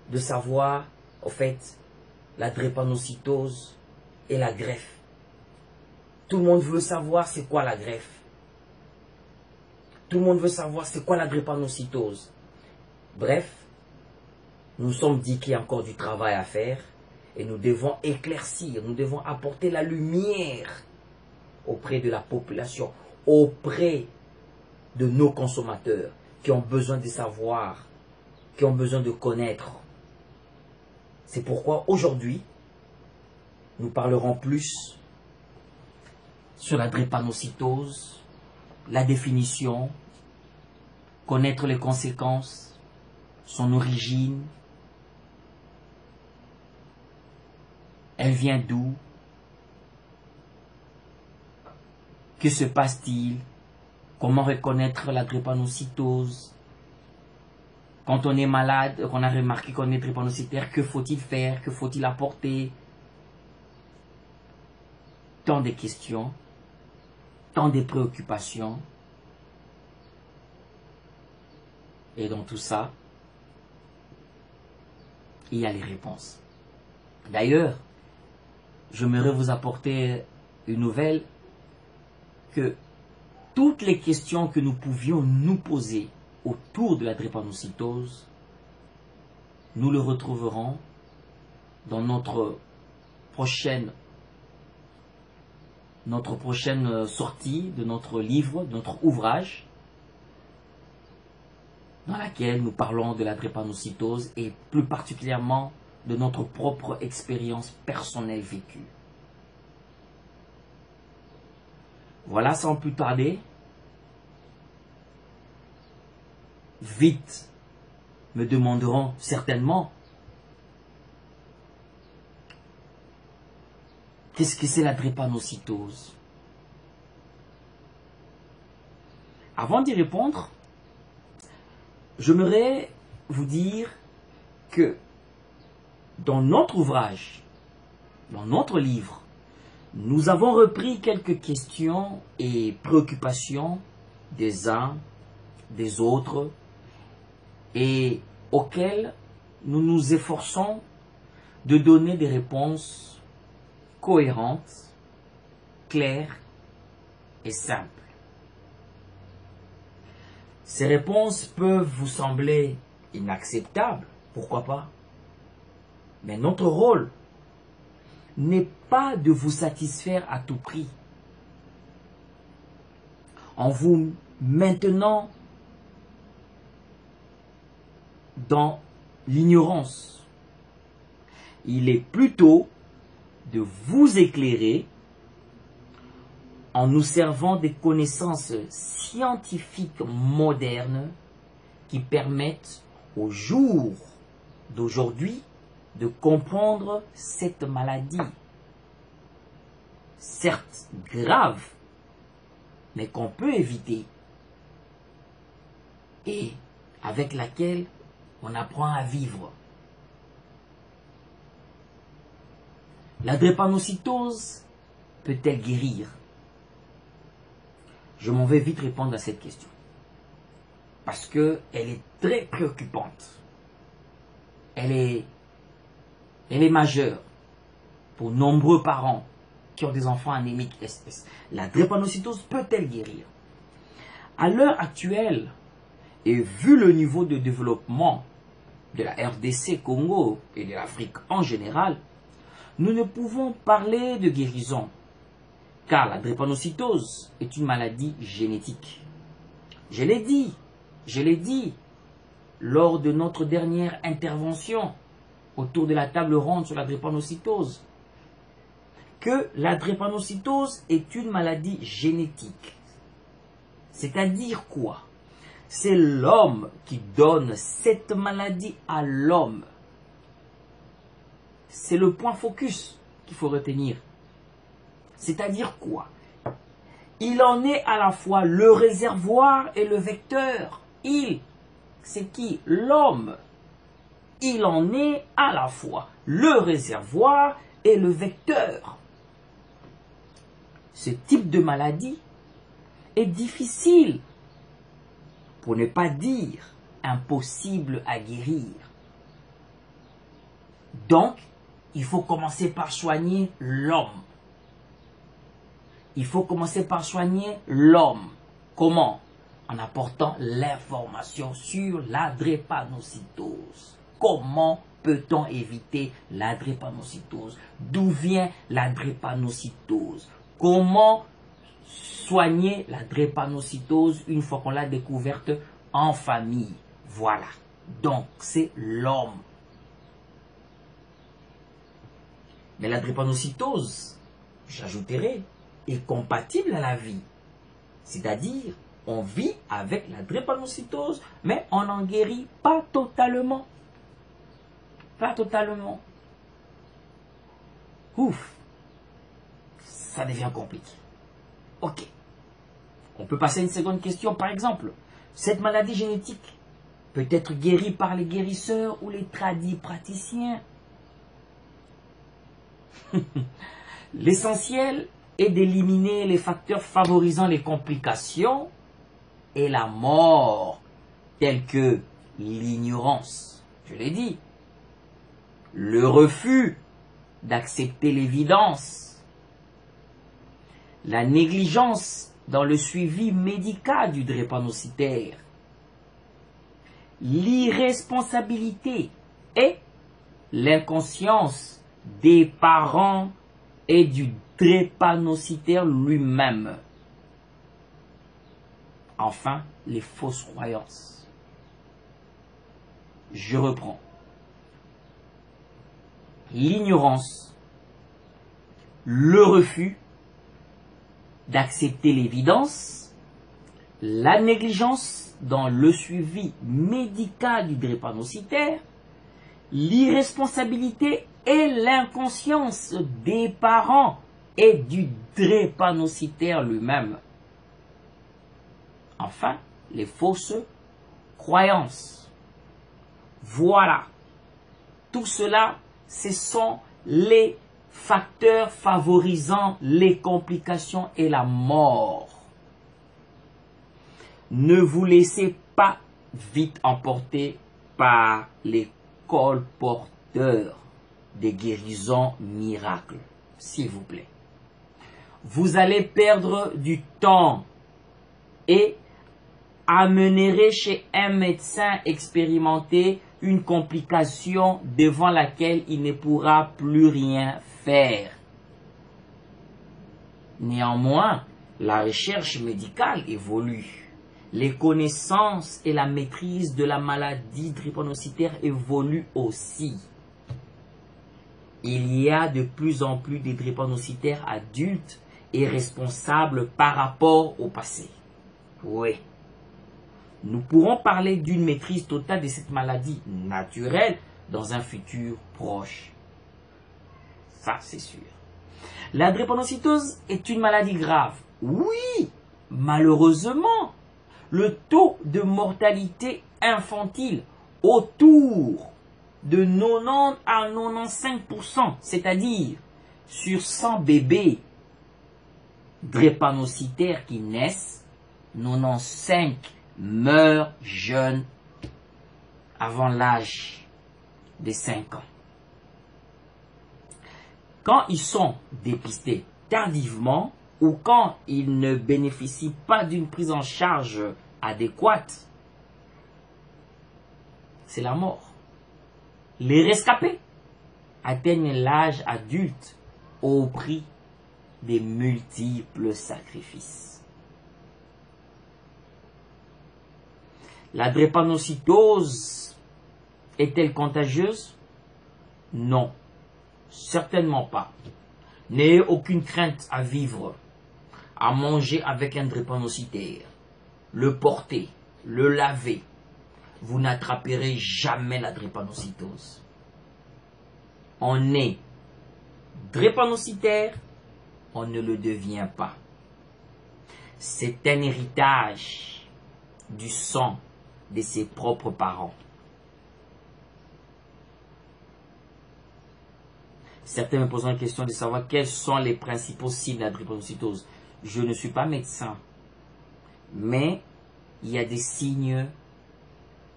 De savoir, au fait, la drépanocytose et la greffe. Tout le monde veut savoir c'est quoi la greffe. Tout le monde veut savoir c'est quoi la drépanocytose. Bref, nous sommes dit qu'il y a encore du travail à faire et nous devons éclaircir, nous devons apporter la lumière auprès de la population, auprès de nos consommateurs qui ont besoin de savoir, qui ont besoin de connaître. C'est pourquoi aujourd'hui, nous parlerons plus sur la drépanocytose, la définition, connaître les conséquences, son origine, elle vient d'où, que se passe-t-il, comment reconnaître la drépanocytose. Quand on est malade, qu'on a remarqué qu'on est drépanocytaire, que faut-il faire? Que faut-il apporter? Tant de questions, tant de préoccupations. Et dans tout ça, il y a les réponses. D'ailleurs, j'aimerais vous apporter une nouvelle que toutes les questions que nous pouvions nous poser autour de la drépanocytose, nous le retrouverons dans notre prochaine sortie de notre livre, de notre ouvrage, dans laquelle nous parlons de la drépanocytose et plus particulièrement de notre propre expérience personnelle vécue. Voilà, sans plus tarder, vite me demanderont certainement qu'est-ce que c'est la drépanocytose. Avant d'y répondre, j'aimerais vous dire que dans notre ouvrage, dans notre livre, nous avons repris quelques questions et préoccupations des uns, des autres, et auxquelles nous nous efforçons de donner des réponses cohérentes, claires et simples. Ces réponses peuvent vous sembler inacceptables, pourquoi pas? Mais notre rôle n'est pas de vous satisfaire à tout prix. En vous maintenant dans l'ignorance. Il est plutôt de vous éclairer en nous servant des connaissances scientifiques modernes qui permettent au jour d'aujourd'hui de comprendre cette maladie, certes grave, mais qu'on peut éviter et avec laquelle on apprend à vivre. La drépanocytose peut-elle guérir? Je m'en vais vite répondre à cette question. Parce qu'elle est très préoccupante. Elle est majeure pour nombreux parents qui ont des enfants anémiques SS. La drépanocytose peut-elle guérir? À l'heure actuelle, et vu le niveau de développement de la RDC Congo et de l'Afrique en général, nous ne pouvons parler de guérison, car la drépanocytose est une maladie génétique. Je l'ai dit lors de notre dernière intervention autour de la table ronde sur la drépanocytose, que la drépanocytose est une maladie génétique. C'est-à-dire quoi? C'est l'homme qui donne cette maladie à l'homme. C'est le point focus qu'il faut retenir. C'est-à-dire quoi? Il en est à la fois le réservoir et le vecteur. Il, c'est qui? L'homme. Il en est à la fois le réservoir et le vecteur. Ce type de maladie est difficile, pour ne pas dire impossible à guérir. Donc, il faut commencer par soigner l'homme. Il faut commencer par soigner l'homme. Comment? En apportant l'information sur la drépanocytose. Comment peut-on éviter la drépanocytose? D'où vient la drépanocytose? Comment soigner la drépanocytose une fois qu'on l'a découverte en famille? Voilà. Donc, c'est l'homme. Mais la drépanocytose, j'ajouterai, est compatible à la vie. C'est-à-dire, on vit avec la drépanocytose, mais on n'en guérit pas totalement. Pas totalement. Ouf. Ça devient compliqué. Ok. On peut passer à une seconde question, par exemple. Cette maladie génétique peut être guérie par les guérisseurs ou les tradipraticiens. L'essentiel est d'éliminer les facteurs favorisant les complications et la mort, tels que l'ignorance, je l'ai dit, le refus d'accepter l'évidence, la négligence dans le suivi médical du drépanocytaire, l'irresponsabilité et l'inconscience des parents et du drépanocytaire lui-même. Enfin, les fausses croyances. Je reprends. L'ignorance, le refus d'accepter l'évidence, la négligence dans le suivi médical du drépanocytaire, l'irresponsabilité et l'inconscience des parents et du drépanocytaire lui-même. Enfin, les fausses croyances. Voilà. Tout cela, ce sont les facteurs favorisant les complications et la mort. Ne vous laissez pas vite emporter par les colporteurs des guérisons miracles, s'il vous plaît. Vous allez perdre du temps et amènerez chez un médecin expérimenté une complication devant laquelle il ne pourra plus rien faire. Néanmoins, la recherche médicale évolue. Les connaissances et la maîtrise de la maladie drépanocytaire évoluent aussi. Il y a de plus en plus de drépanocytaires adultes et responsables par rapport au passé. Oui. nous pourrons parler d'une maîtrise totale de cette maladie naturelle dans un futur proche. Ça, c'est sûr. La drépanocytose est une maladie grave. Oui, malheureusement, le taux de mortalité infantile autour de 90 à 95%, c'est-à-dire sur 100 bébés drépanocytaires qui naissent, 95 meurent jeunes avant l'âge de 5 ans. Quand ils sont dépistés tardivement ou quand ils ne bénéficient pas d'une prise en charge adéquate, c'est la mort. Les rescapés atteignent l'âge adulte au prix des multiples sacrifices. La drépanocytose est-elle contagieuse? Non, certainement pas. N'ayez aucune crainte à vivre, à manger avec un drépanocytaire, le porter, le laver. Vous n'attraperez jamais la drépanocytose. On est drépanocytaire, on ne le devient pas. C'est un héritage du sang de ses propres parents. Certains me posent la question de savoir quels sont les principaux signes de la drépanocytose. Je ne suis pas médecin, mais il y a des signes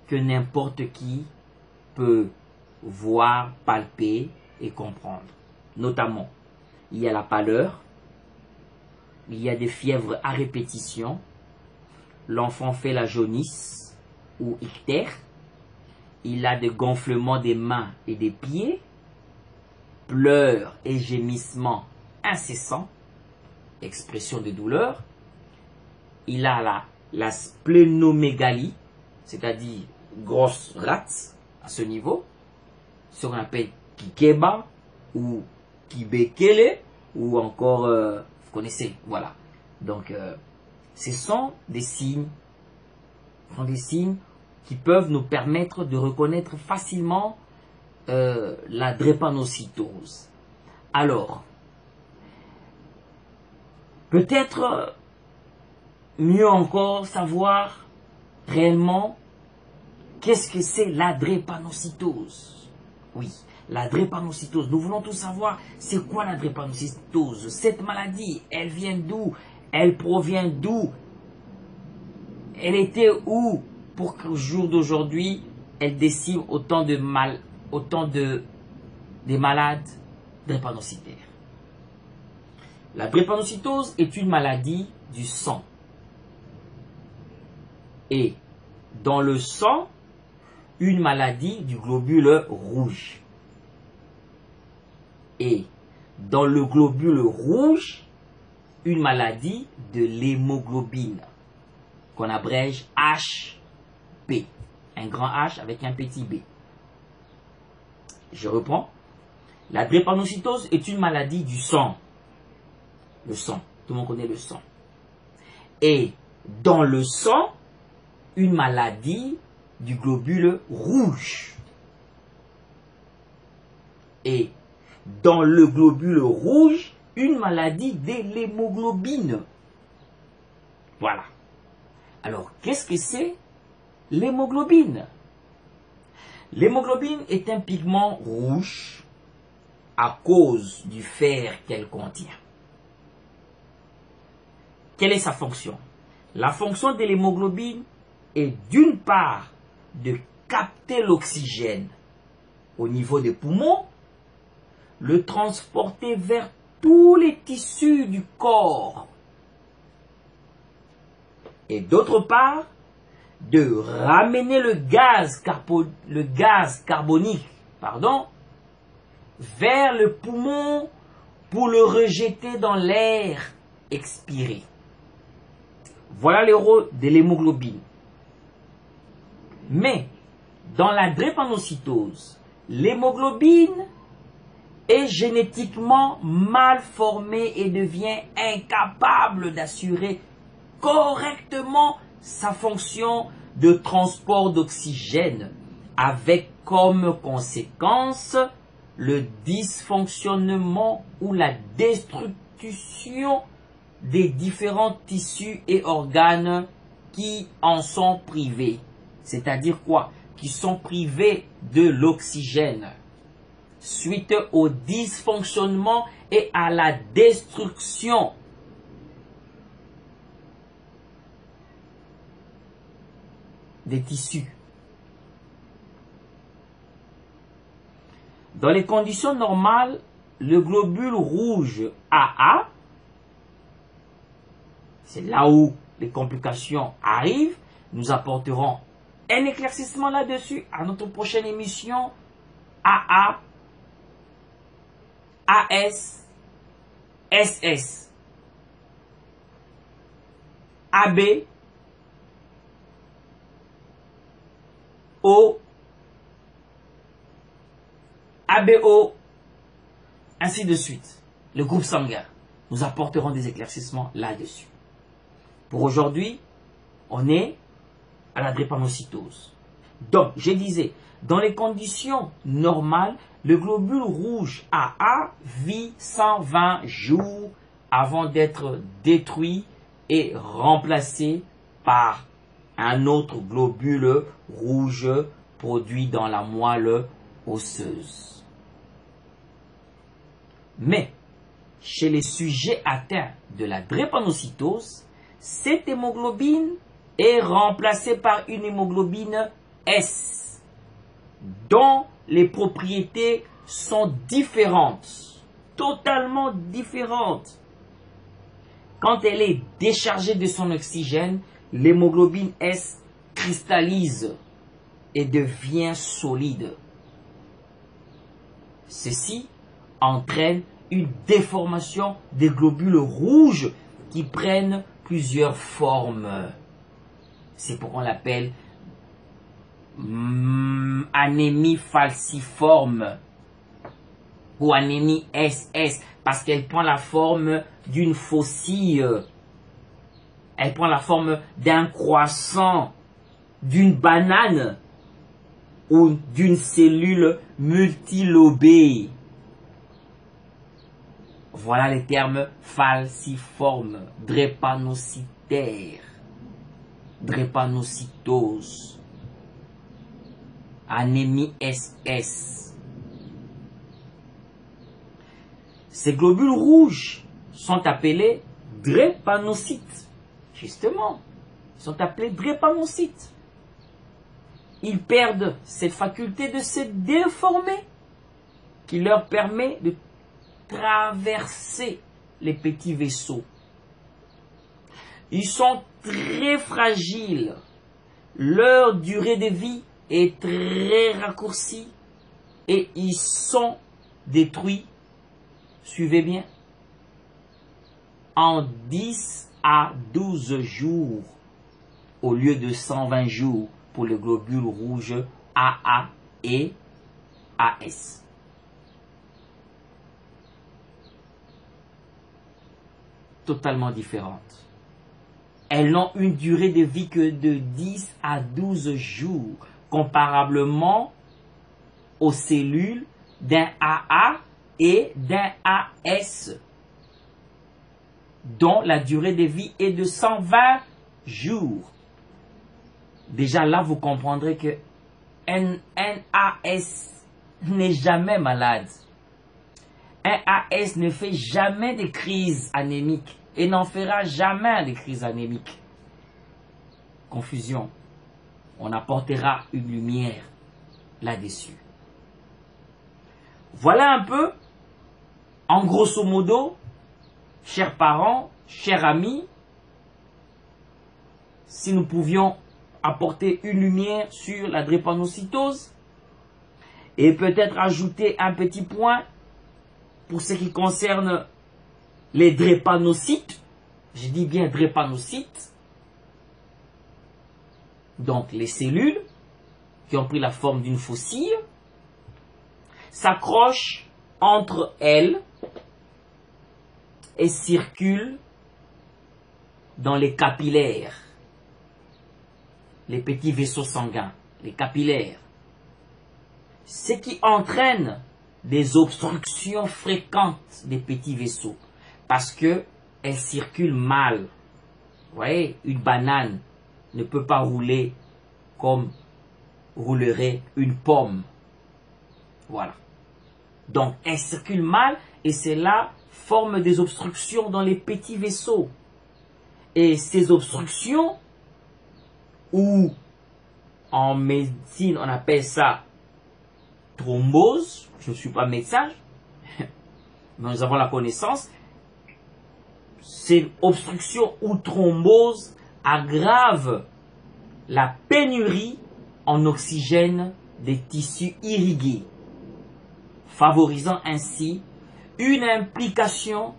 que n'importe qui peut voir, palper et comprendre. Notamment, il y a la pâleur, il y a des fièvres à répétition, l'enfant fait la jaunisse ou ictère, il a des gonflements des mains et des pieds, pleurs et gémissements incessants, expression de douleur, il a la splénomégalie, c'est-à-dire grosse rate à ce niveau, ce qu'on appelle Kikeba ou Kibekele ou encore, vous connaissez, voilà. Donc, ce sont des signes qui peuvent nous permettre de reconnaître facilement la drépanocytose. Alors, peut-être mieux encore savoir réellement qu'est-ce que c'est la drépanocytose. Oui, la drépanocytose. Nous voulons tous savoir c'est quoi la drépanocytose. Cette maladie, elle vient d'où? Elle provient d'où? Elle était où pour qu'au jour d'aujourd'hui, elle décime autant de malades drépanocytaires. La drépanocytose est une maladie du sang. Et dans le sang, une maladie du globule rouge. Et dans le globule rouge, une maladie de l'hémoglobine, qu'on abrège HP. Un grand H avec un petit B. Je reprends. La drépanocytose est une maladie du sang. Le sang. Tout le monde connaît le sang. Et dans le sang, une maladie du globule rouge. Et dans le globule rouge, une maladie de l'hémoglobine. Voilà. Alors, qu'est-ce que c'est l'hémoglobine? L'hémoglobine est un pigment rouge à cause du fer qu'elle contient. Quelle est sa fonction? La fonction de l'hémoglobine est d'une part de capter l'oxygène au niveau des poumons, le transporter vers tous les tissus du corps et d'autre part de ramener le gaz carbonique vers le poumon pour le rejeter dans l'air expiré. Voilà le rôle de l'hémoglobine. Mais dans la drépanocytose, l'hémoglobine est génétiquement mal formée et devient incapable d'assurer correctement sa fonction de transport d'oxygène, avec comme conséquence le dysfonctionnement ou la destruction des différents tissus et organes qui en sont privés. C'est-à-dire quoi? Qui sont privés de l'oxygène. Suite au dysfonctionnement et à la destruction des tissus. Dans les conditions normales, le globule rouge AA, c'est là où les complications arrivent. Nous apporterons un éclaircissement là-dessus à notre prochaine émission. AA, AS, SS, AB, O, ABO, ainsi de suite. Le groupe sanguin. Nous apporterons des éclaircissements là-dessus. Pour aujourd'hui, on est à la drépanocytose. Donc, je disais, dans les conditions normales, le globule rouge AA vit 120 jours avant d'être détruit et remplacé par un autre globule rouge produit dans la moelle osseuse. Mais, chez les sujets atteints de la drépanocytose, cette hémoglobine est remplacée par une hémoglobine S, dont les propriétés sont différentes, totalement différentes. Quand elle est déchargée de son oxygène, l'hémoglobine S cristallise et devient solide. Ceci entraîne une déformation des globules rouges qui prennent plusieurs formes. C'est pourquoi on l'appelle anémie falciforme ou anémie SS, parce qu'elle prend la forme d'une faucille, elle prend la forme d'un croissant, d'une banane ou d'une cellule multilobée. Voilà les termes falciforme, drépanocytaire, drépanocytose, anémie SS. Ces globules rouges sont appelés drépanocytes. Justement, ils sont appelés drépanocytes. Ils perdent cette faculté de se déformer qui leur permet de traverser les petits vaisseaux. Ils sont très fragiles. Leur durée de vie est très raccourcie et ils sont détruits, suivez bien, en 10 à 12 jours au lieu de 120 jours pour le globule rouge AA et AS. Totalement différentes. Elles n'ont une durée de vie que de 10 à 12 jours, comparablement aux cellules d'un AA et d'un AS, dont la durée de vie est de 120 jours. Déjà là, vous comprendrez que un AS n'est jamais malade. Un AS ne fait jamais de crise anémique et n'en fera jamais de crise anémique. Confusion. On apportera une lumière là-dessus. Voilà un peu, en grosso modo, chers parents, chers amis, si nous pouvions apporter une lumière sur la drépanocytose et peut-être ajouter un petit point pour ce qui concerne les drépanocytes. Je dis bien drépanocytes. Donc les cellules qui ont pris la forme d'une faucille s'accrochent entre elles et circulent dans les capillaires. les petits vaisseaux sanguins, les capillaires. Ce qui entraîne des obstructions fréquentes des petits vaisseaux parce que elles circulent mal. Vous voyez, une banane ne peut pas rouler comme roulerait une pomme. Voilà. Donc, elle circule mal et cela forme des obstructions dans les petits vaisseaux. Et ces obstructions, ou en médecine on appelle ça thrombose, je ne suis pas médecin, mais nous avons la connaissance, ces obstructions ou thrombose aggravent la pénurie en oxygène des tissus irrigués, favorisant ainsi une implication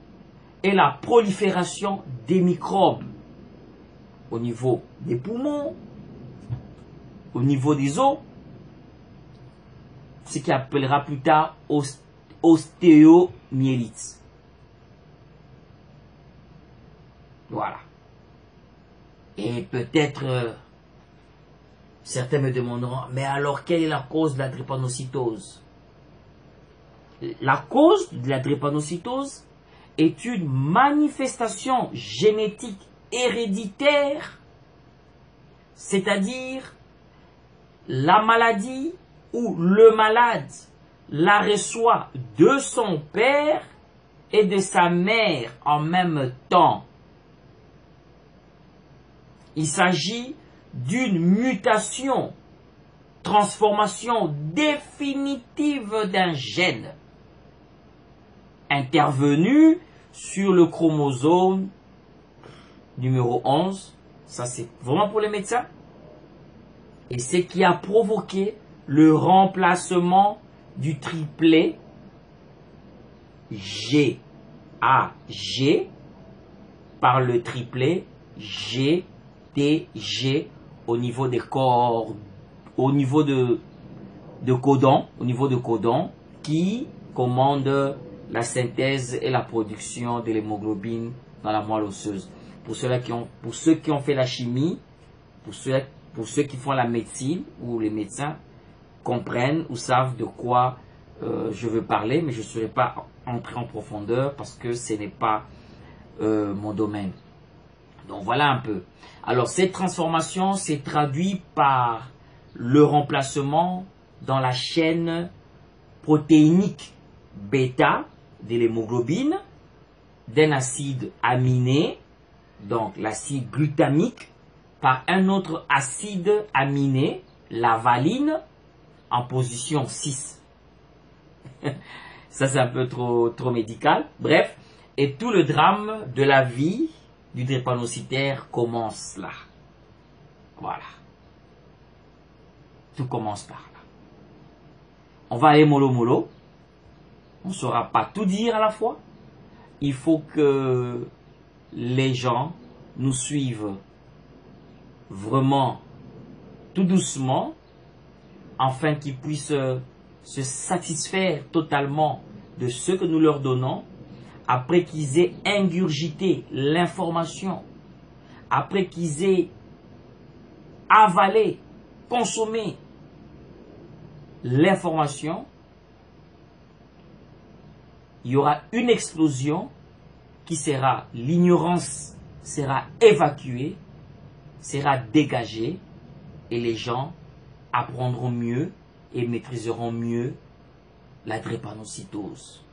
et la prolifération des microbes au niveau des poumons, au niveau des os, ce qui appellera plus tard ostéomyélite. Voilà. Et peut-être certains me demanderont, mais alors quelle est la cause de la drépanocytose? La cause de la drépanocytose est une manifestation génétique héréditaire, c'est-à-dire la maladie ou le malade la reçoit de son père et de sa mère en même temps. Il s'agit d'une mutation, transformation définitive d'un gène intervenu sur le chromosome numéro 11. Ça, c'est vraiment pour les médecins. Et c'est qui a provoqué le remplacement du triplet GAG par le triplet GTG au niveau des corps, au niveau de codon, qui commande la synthèse et la production de l'hémoglobine dans la moelle osseuse. Pour ceux qui ont fait la chimie, pour ceux qui font la médecine ou les médecins comprennent ou savent de quoi je veux parler, mais je ne serai pas entré en profondeur parce que ce n'est pas mon domaine. Donc voilà un peu. Alors cette transformation s'est traduite par le remplacement dans la chaîne protéinique bêta de l'hémoglobine d'un acide aminé, donc l'acide glutamique, par un autre acide aminé, la valine, en position 6. Ça c'est un peu trop médical. Bref, et tout le drame de la vie du drépanocytaire commence là. Voilà. Tout commence par là. On va aller mollo mollo. On ne saura pas tout dire à la fois. Il faut que les gens nous suivent vraiment tout doucement afin qu'ils puissent se satisfaire totalement de ce que nous leur donnons après qu'ils aient ingurgité l'information, après qu'ils aient avalé, consommé l'information. Il y aura une explosion qui sera, l'ignorance sera évacuée, sera dégagée et les gens apprendront mieux et maîtriseront mieux la drépanocytose.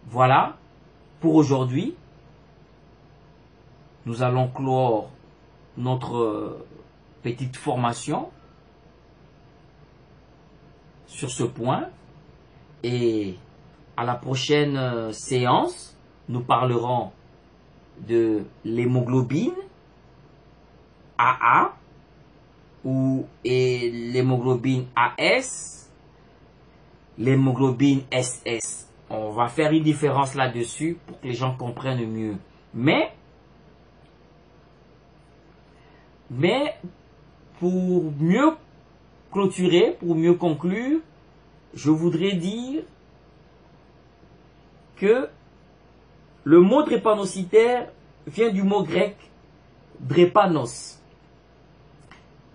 Voilà pour aujourd'hui. Nous allons clore notre petite formation sur ce point et à la prochaine séance, nous parlerons de l'hémoglobine AA et l'hémoglobine AS, l'hémoglobine SS. On va faire une différence là-dessus pour que les gens comprennent mieux. Mais pour mieux clôturer, pour mieux conclure, je voudrais dire que le mot drépanocytaire vient du mot grec drépanos.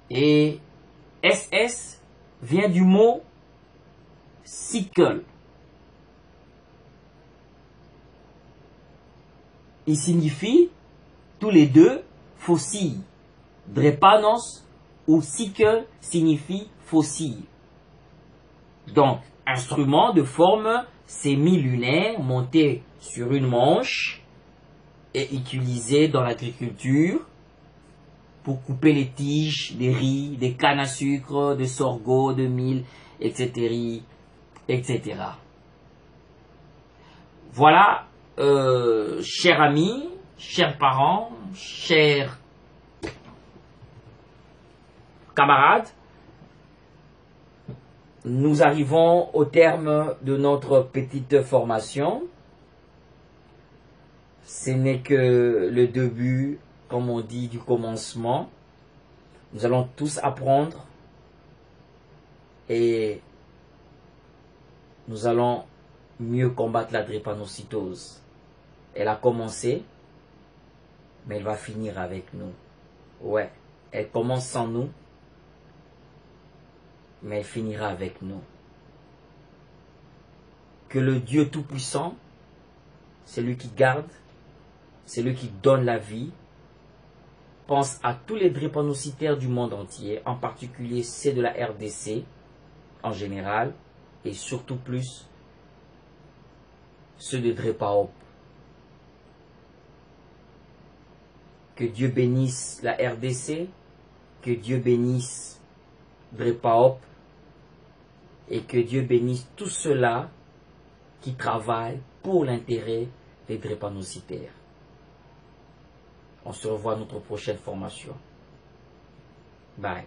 Et SS vient du mot sickle. Il signifie tous les deux fossiles. Drépanoos ou sickle signifie fossile. Donc, instrument de forme semi-lunaire monté sur une manche et utilisé dans l'agriculture pour couper les tiges, des riz, des cannes à sucre, de sorgho, de mil, etc. etc. Voilà, chers amis, chers parents, chers camarades, nous arrivons au terme de notre petite formation. Ce n'est que le début, comme on dit, du commencement. Nous allons tous apprendre et nous allons mieux combattre la drépanocytose. Elle a commencé, mais elle va finir avec nous. Ouais, elle commence sans nous, mais elle finira avec nous. Que le Dieu Tout-Puissant, celui qui garde, celui qui donne la vie, pense à tous les drépanocytaires du monde entier, en particulier ceux de la RDC en général, et surtout plus ceux de Drépaop. Que Dieu bénisse la RDC, que Dieu bénisse Drépaop, et que Dieu bénisse tous ceux-là qui travaillent pour l'intérêt des drépanocytaires. On se revoit à notre prochaine formation. Bye.